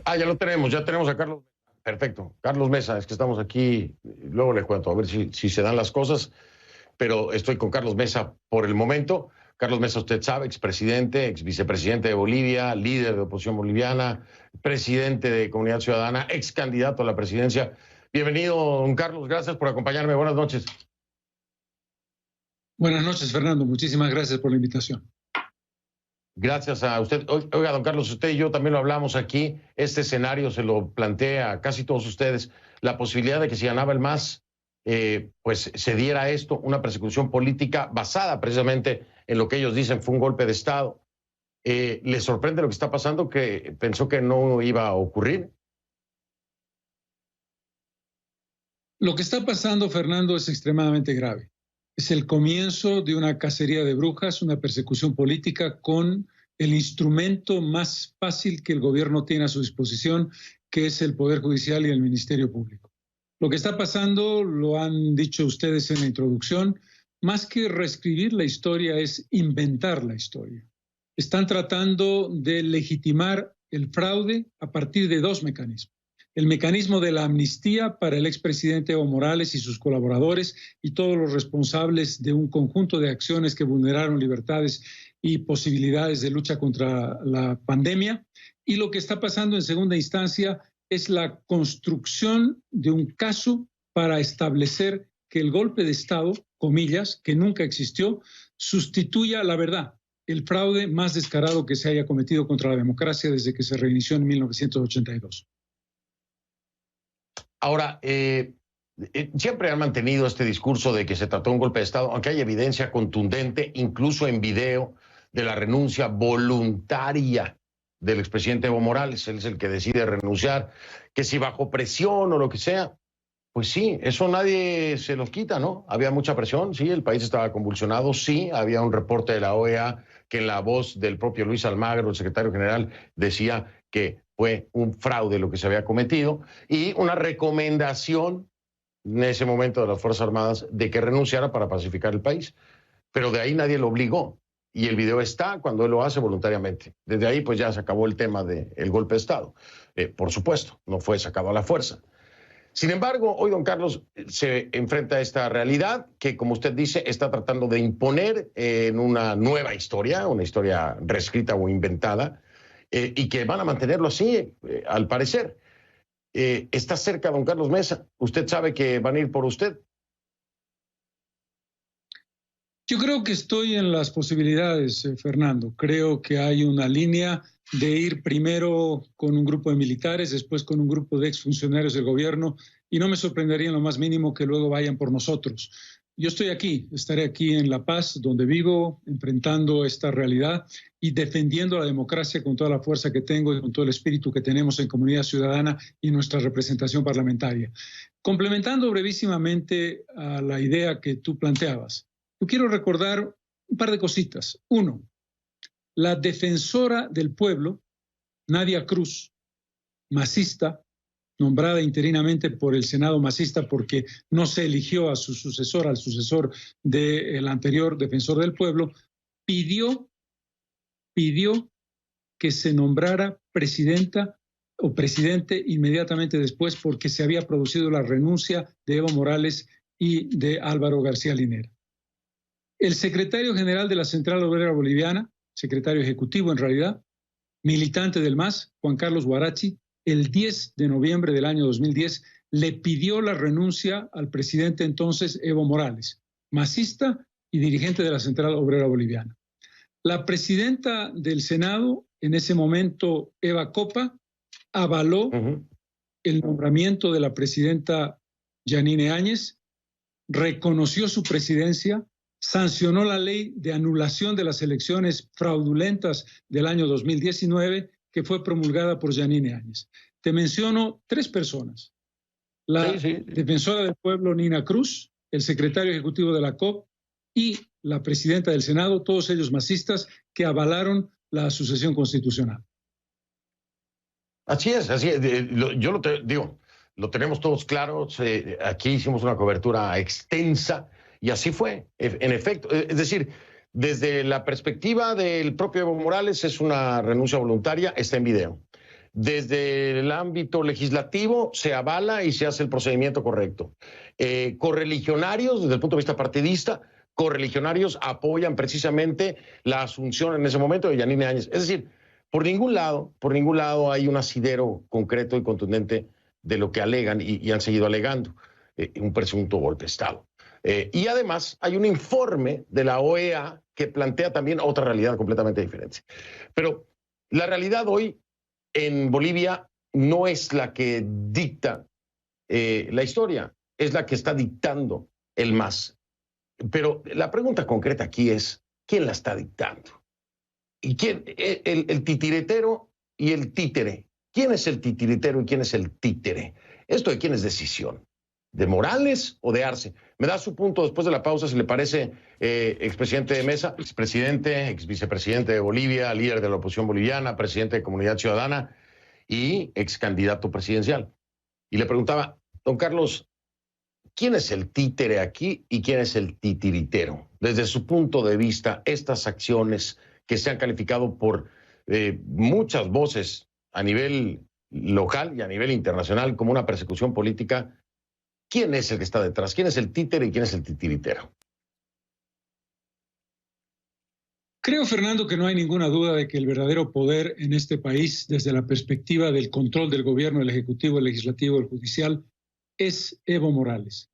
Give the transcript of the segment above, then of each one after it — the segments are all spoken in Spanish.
Ya lo tenemos, ya tenemos a Carlos. Perfecto. Carlos Mesa, es que estamos aquí, luego le cuento, a ver si se dan las cosas, pero estoy con Carlos Mesa por el momento. Carlos Mesa, usted sabe, expresidente, ex vicepresidente de Bolivia, líder de oposición boliviana, presidente de Comunidad Ciudadana, ex candidato a la presidencia. Bienvenido, don Carlos, gracias por acompañarme. Buenas noches. Buenas noches, Fernando. Muchísimas gracias por la invitación. Gracias a usted. Oiga, don Carlos, usted y yo también lo hablamos aquí. Este escenario se lo plantea a casi todos ustedes. La posibilidad de que si ganaba el MAS, pues se diera esto, una persecución política basada precisamente en lo que ellos dicen fue un golpe de Estado. ¿Les sorprende lo que está pasando, que pensó que no iba a ocurrir? Lo que está pasando, Fernando, es extremadamente grave. Es el comienzo de una cacería de brujas, una persecución política con el instrumento más fácil que el gobierno tiene a su disposición, que es el Poder Judicial y el Ministerio Público. Lo que está pasando, lo han dicho ustedes en la introducción, más que reescribir la historia es inventar la historia. Están tratando de legitimar el fraude a partir de dos mecanismos. El mecanismo de la amnistía para el expresidente Evo Morales y sus colaboradores y todos los responsables de un conjunto de acciones que vulneraron libertades y posibilidades de lucha contra la pandemia. Y lo que está pasando en segunda instancia es la construcción de un caso para establecer que el golpe de Estado, comillas, que nunca existió, sustituya la verdad, el fraude más descarado que se haya cometido contra la democracia desde que se reinició en 1982. Ahora, siempre han mantenido este discurso de que se trató de un golpe de Estado, aunque hay evidencia contundente, incluso en video, de la renuncia voluntaria del expresidente Evo Morales. Él es el que decide renunciar, que si bajo presión o lo que sea. Pues sí, eso nadie se los quita, ¿no? Había mucha presión, sí, el país estaba convulsionado, sí, había un reporte de la OEA que en la voz del propio Luis Almagro, el secretario general, decía que fue un fraude lo que se había cometido y una recomendación en ese momento de las Fuerzas Armadas de que renunciara para pacificar el país. Pero de ahí nadie lo obligó y el video está cuando él lo hace voluntariamente. Desde ahí pues ya se acabó el tema del golpe de Estado. Por supuesto, no fue sacado a la fuerza. Sin embargo, hoy don Carlos se enfrenta a esta realidad que, como usted dice, está tratando de imponer en una nueva historia, una historia reescrita o inventada, y que van a mantenerlo así, al parecer. Está cerca don Carlos Mesa. ¿Usted sabe que van a ir por usted? Yo creo que estoy en las posibilidades, Fernando. Creo que hay una línea de ir primero con un grupo de militares, después con un grupo de exfuncionarios del gobierno, y no me sorprendería en lo más mínimo que luego vayan por nosotros. Yo estoy aquí, estaré aquí en La Paz, donde vivo, enfrentando esta realidad y defendiendo la democracia con toda la fuerza que tengo y con todo el espíritu que tenemos en Comunidad Ciudadana y nuestra representación parlamentaria. Complementando brevísimamente a la idea que tú planteabas, yo quiero recordar un par de cositas. Uno, la defensora del pueblo, Nadia Cruz, masista, nombrada interinamente por el Senado masista porque no se eligió a su sucesor, al sucesor del anterior defensor del pueblo, pidió que se nombrara presidenta o presidente inmediatamente después porque se había producido la renuncia de Evo Morales y de Álvaro García Linera. El secretario general de la Central Obrera Boliviana, secretario ejecutivo en realidad, militante del MAS, Juan Carlos Huarachi, el 10 de noviembre del año 2010, le pidió la renuncia al presidente entonces Evo Morales, masista y dirigente de la Central Obrera Boliviana. La presidenta del Senado, en ese momento Eva Copa, avaló el nombramiento de la presidenta Yanine Áñez, reconoció su presidencia, sancionó la ley de anulación de las elecciones fraudulentas del año 2019 que fue promulgada por Yanine Áñez. Te menciono tres personas. La defensora del pueblo Nina Cruz, el secretario ejecutivo de la COP y la presidenta del Senado, todos ellos masistas que avalaron la sucesión constitucional. Así es, así es. Yo lo tenemos todos claros. Aquí hicimos una cobertura extensa y así fue, en efecto. Es decir, desde la perspectiva del propio Evo Morales es una renuncia voluntaria, está en video. Desde el ámbito legislativo se avala y se hace el procedimiento correcto. Correligionarios, desde el punto de vista partidista, correligionarios apoyan precisamente la asunción en ese momento de Yanine Áñez. Es decir, por ningún lado hay un asidero concreto y contundente de lo que alegan y han seguido alegando, un presunto golpe de Estado. Y además hay un informe de la OEA que plantea también otra realidad completamente diferente. Pero la realidad hoy en Bolivia no es la que dicta la historia, es la que está dictando el MAS. Pero la pregunta concreta aquí es, ¿quién la está dictando? ¿Y quién? El titiritero y el títere. ¿Quién es el titiritero y quién es el títere? ¿Esto de quién es decisión? ¿De Morales o de Arce? Me da su punto después de la pausa, si le parece, expresidente de Mesa, expresidente, exvicepresidente de Bolivia, líder de la oposición boliviana, presidente de Comunidad Ciudadana y excandidato presidencial. Y le preguntaba, don Carlos, ¿quién es el títere aquí y quién es el titiritero? Desde su punto de vista, estas acciones que se han calificado por muchas voces a nivel local y a nivel internacional como una persecución política, ¿quién es el que está detrás? ¿Quién es el títere y quién es el titiritero? Creo, Fernando, que no hay ninguna duda de que el verdadero poder en este país, desde la perspectiva del control del gobierno, el ejecutivo, el legislativo, el judicial, es Evo Morales.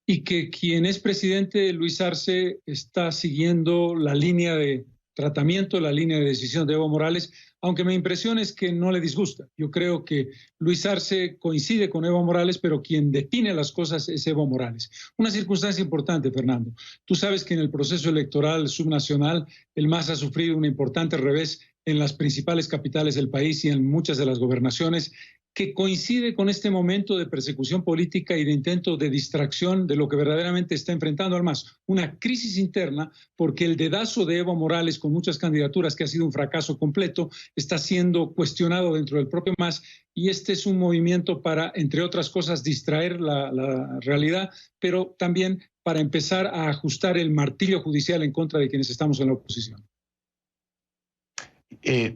Y que quien es presidente, Luis Arce, está siguiendo la línea de tratamiento, la línea de decisión de Evo Morales, aunque me impresiona es que no le disgusta. Yo creo que Luis Arce coincide con Evo Morales, pero quien define las cosas es Evo Morales. Una circunstancia importante, Fernando. Tú sabes que en el proceso electoral subnacional el MAS ha sufrido un importante revés en las principales capitales del país y en muchas de las gobernaciones, que coincide con este momento de persecución política y de intento de distracción de lo que verdaderamente está enfrentando al MAS. Una crisis interna, porque el dedazo de Evo Morales con muchas candidaturas, que ha sido un fracaso completo, está siendo cuestionado dentro del propio MAS, y este es un movimiento para, entre otras cosas, distraer la realidad, pero también para empezar a ajustar el martillo judicial en contra de quienes estamos en la oposición.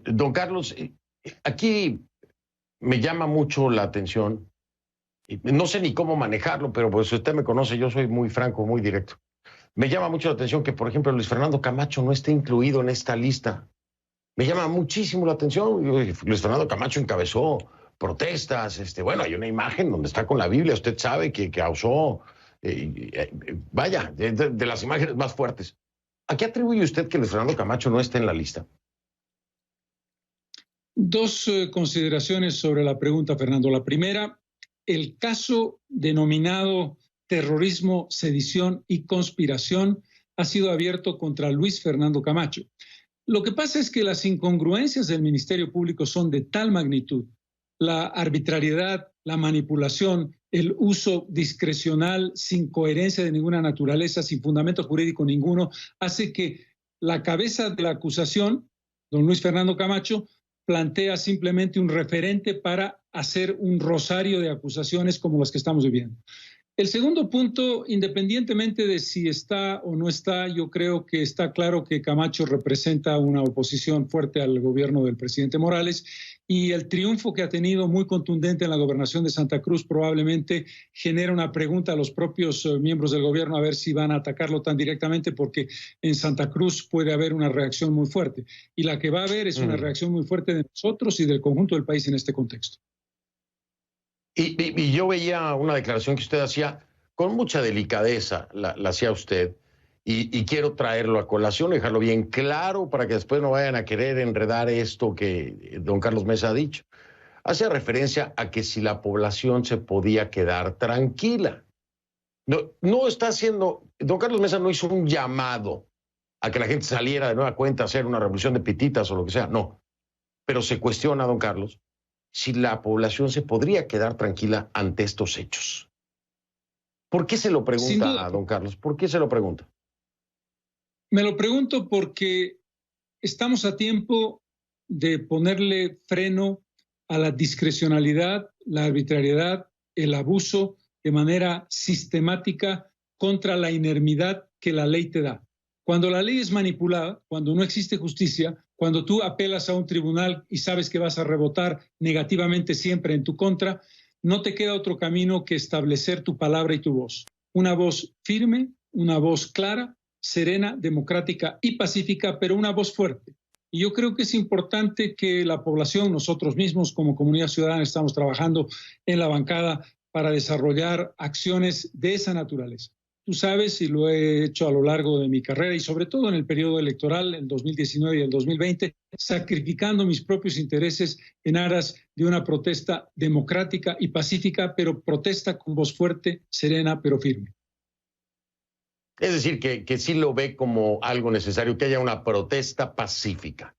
Don Carlos, aquí me llama mucho la atención, no sé ni cómo manejarlo, pero pues usted me conoce, yo soy muy franco, muy directo. Me llama mucho la atención que, por ejemplo, Luis Fernando Camacho no esté incluido en esta lista. Me llama muchísimo la atención. Luis Fernando Camacho encabezó protestas. Bueno, hay una imagen donde está con la Biblia, usted sabe que causó, vaya, de las imágenes más fuertes. ¿A qué atribuye usted que Luis Fernando Camacho no esté en la lista? Dos consideraciones sobre la pregunta, Fernando. La primera, el caso denominado terrorismo, sedición y conspiración ha sido abierto contra Luis Fernando Camacho. Lo que pasa es que las incongruencias del Ministerio Público son de tal magnitud, la arbitrariedad, la manipulación, el uso discrecional sin coherencia de ninguna naturaleza, sin fundamento jurídico ninguno, hace que la cabeza de la acusación, don Luis Fernando Camacho, plantea simplemente un referente para hacer un rosario de acusaciones como las que estamos viviendo. El segundo punto, independientemente de si está o no está, yo creo que está claro que Camacho representa una oposición fuerte al gobierno del presidente Morales, y el triunfo que ha tenido muy contundente en la gobernación de Santa Cruz probablemente genera una pregunta a los propios miembros del gobierno a ver si van a atacarlo tan directamente, porque en Santa Cruz puede haber una reacción muy fuerte, y la que va a haber es una reacción muy fuerte de nosotros y del conjunto del país en este contexto. Y yo veía una declaración que usted hacía con mucha delicadeza, la hacía usted, y quiero traerlo a colación, dejarlo bien claro para que después no vayan a querer enredar esto que don Carlos Mesa ha dicho. Hace referencia a que si la población se podía quedar tranquila. No está haciendo, don Carlos Mesa no hizo un llamado a que la gente saliera de nueva cuenta a hacer una revolución de pititas o lo que sea, no. Pero se cuestiona, don Carlos, si la población se podría quedar tranquila ante estos hechos. ¿Por qué se lo pregunta a don Carlos? ¿Por qué se lo pregunta? Me lo pregunto porque estamos a tiempo de ponerle freno a la discrecionalidad, la arbitrariedad, el abuso de manera sistemática contra la inermidad que la ley te da. Cuando la ley es manipulada, cuando no existe justicia, Cuando tú apelas a un tribunal y sabes que vas a rebotar negativamente siempre en tu contra, no te queda otro camino que establecer tu palabra y tu voz. Una voz firme, una voz clara, serena, democrática y pacífica, pero una voz fuerte. Y yo creo que es importante que la población, nosotros mismos como comunidad ciudadana, estamos trabajando en la bancada para desarrollar acciones de esa naturaleza. Tú sabes, y lo he hecho a lo largo de mi carrera y sobre todo en el periodo electoral, el 2019 y el 2020, sacrificando mis propios intereses en aras de una protesta democrática y pacífica, pero protesta con voz fuerte, serena, pero firme. Es decir, que sí lo ve como algo necesario, que haya una protesta pacífica.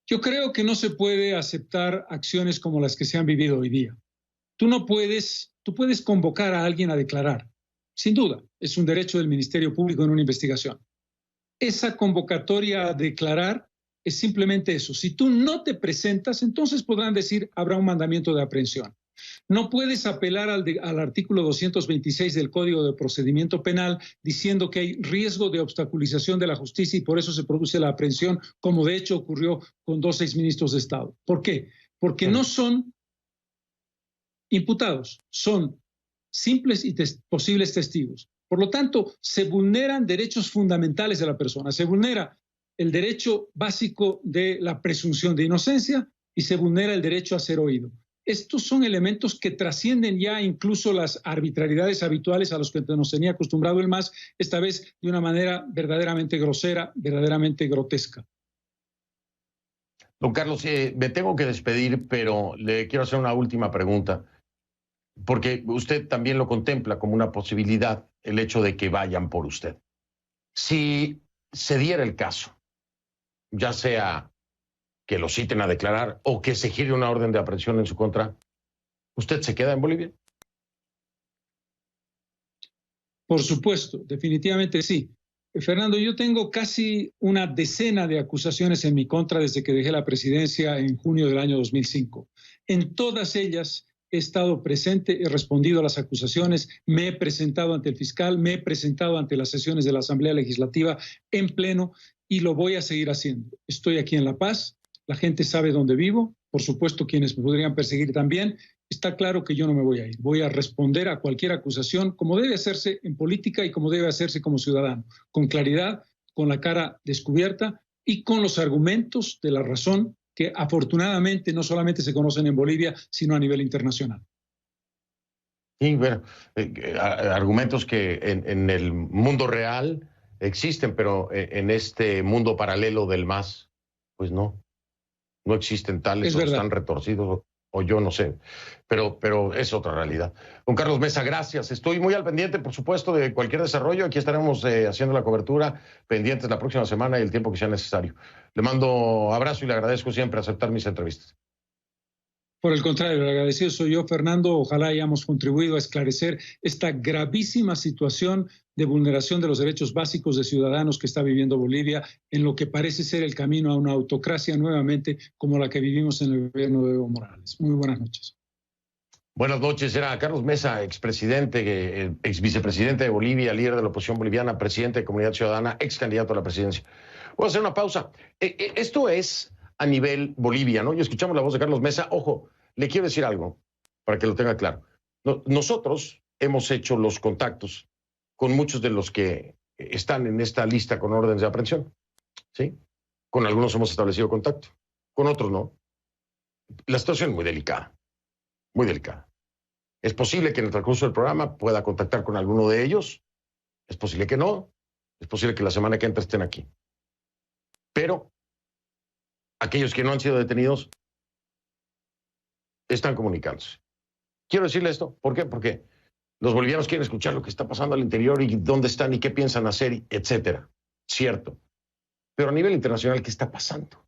Yo creo que no se puede aceptar acciones como las que se han vivido hoy día. Tú puedes convocar a alguien a declarar. Sin duda, es un derecho del Ministerio Público en una investigación. Esa convocatoria a declarar es simplemente eso. Si tú no te presentas, entonces podrán decir habrá un mandamiento de aprehensión. No puedes apelar al artículo 226 del Código de Procedimiento Penal diciendo que hay riesgo de obstaculización de la justicia y por eso se produce la aprehensión, como de hecho ocurrió con 2 exministros de Estado. ¿Por qué? Porque no son imputados, son simples y posibles testigos. Por lo tanto, se vulneran derechos fundamentales de la persona, se vulnera el derecho básico de la presunción de inocencia y se vulnera el derecho a ser oído. Estos son elementos que trascienden ya incluso las arbitrariedades habituales a los que nos tenía acostumbrado el MAS, esta vez de una manera verdaderamente grosera, verdaderamente grotesca. Don Carlos, me tengo que despedir, pero le quiero hacer una última pregunta, porque usted también lo contempla como una posibilidad, el hecho de que vayan por usted. Si se diera el caso, ya sea que lo citen a declarar o que se gire una orden de aprehensión en su contra, ¿usted se queda en Bolivia? Por supuesto, definitivamente sí. Fernando, yo tengo casi una decena de acusaciones en mi contra desde que dejé la presidencia en junio del año 2005. En todas ellas he estado presente, he respondido a las acusaciones, me he presentado ante el fiscal, me he presentado ante las sesiones de la Asamblea Legislativa en pleno y lo voy a seguir haciendo. Estoy aquí en La Paz, la gente sabe dónde vivo, por supuesto quienes me podrían perseguir también. Está claro que yo no me voy a ir. Voy a responder a cualquier acusación como debe hacerse en política y como debe hacerse como ciudadano, con claridad, con la cara descubierta y con los argumentos de la razón que afortunadamente no solamente se conocen en Bolivia, sino a nivel internacional. Sí, bueno, argumentos que en el mundo real existen, pero en este mundo paralelo del MAS, pues no existen tales o están retorcidos o yo no sé, pero es otra realidad. Don Carlos Mesa, gracias. Estoy muy al pendiente, por supuesto, de cualquier desarrollo. Aquí estaremos haciendo la cobertura, pendientes la próxima semana y el tiempo que sea necesario. Le mando abrazo y le agradezco siempre aceptar mis entrevistas. Por el contrario, el agradecido soy yo, Fernando. Ojalá hayamos contribuido a esclarecer esta gravísima situación de vulneración de los derechos básicos de ciudadanos que está viviendo Bolivia en lo que parece ser el camino a una autocracia nuevamente como la que vivimos en el gobierno de Evo Morales. Muy buenas noches. Buenas noches. Era Carlos Mesa, expresidente, ex vicepresidente de Bolivia, líder de la oposición boliviana, presidente de Comunidad Ciudadana, ex candidato a la presidencia. Voy a hacer una pausa. Esto es a nivel Bolivia, ¿no? Y escuchamos la voz de Carlos Mesa. Ojo, le quiero decir algo para que lo tenga claro. Nosotros hemos hecho los contactos con muchos de los que están en esta lista con órdenes de aprehensión, ¿sí? Con algunos hemos establecido contacto, con otros no. La situación es muy delicada, muy delicada. Es posible que en el transcurso del programa pueda contactar con alguno de ellos, es posible que no, es posible que la semana que entra estén aquí. Pero aquellos que no han sido detenidos están comunicándose. Quiero decirle esto, ¿por qué? Porque los bolivianos quieren escuchar lo que está pasando al interior y dónde están y qué piensan hacer, etcétera. Cierto. Pero a nivel internacional, ¿qué está pasando?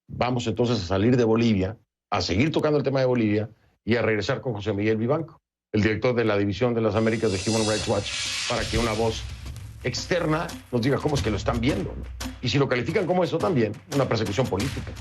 Vamos entonces a salir de Bolivia, a seguir tocando el tema de Bolivia y a regresar con José Miguel Vivanco, el director de la División de las Américas de Human Rights Watch, para que una voz externa nos diga cómo es que lo están viendo, ¿no? Y si lo califican como eso también, una persecución política.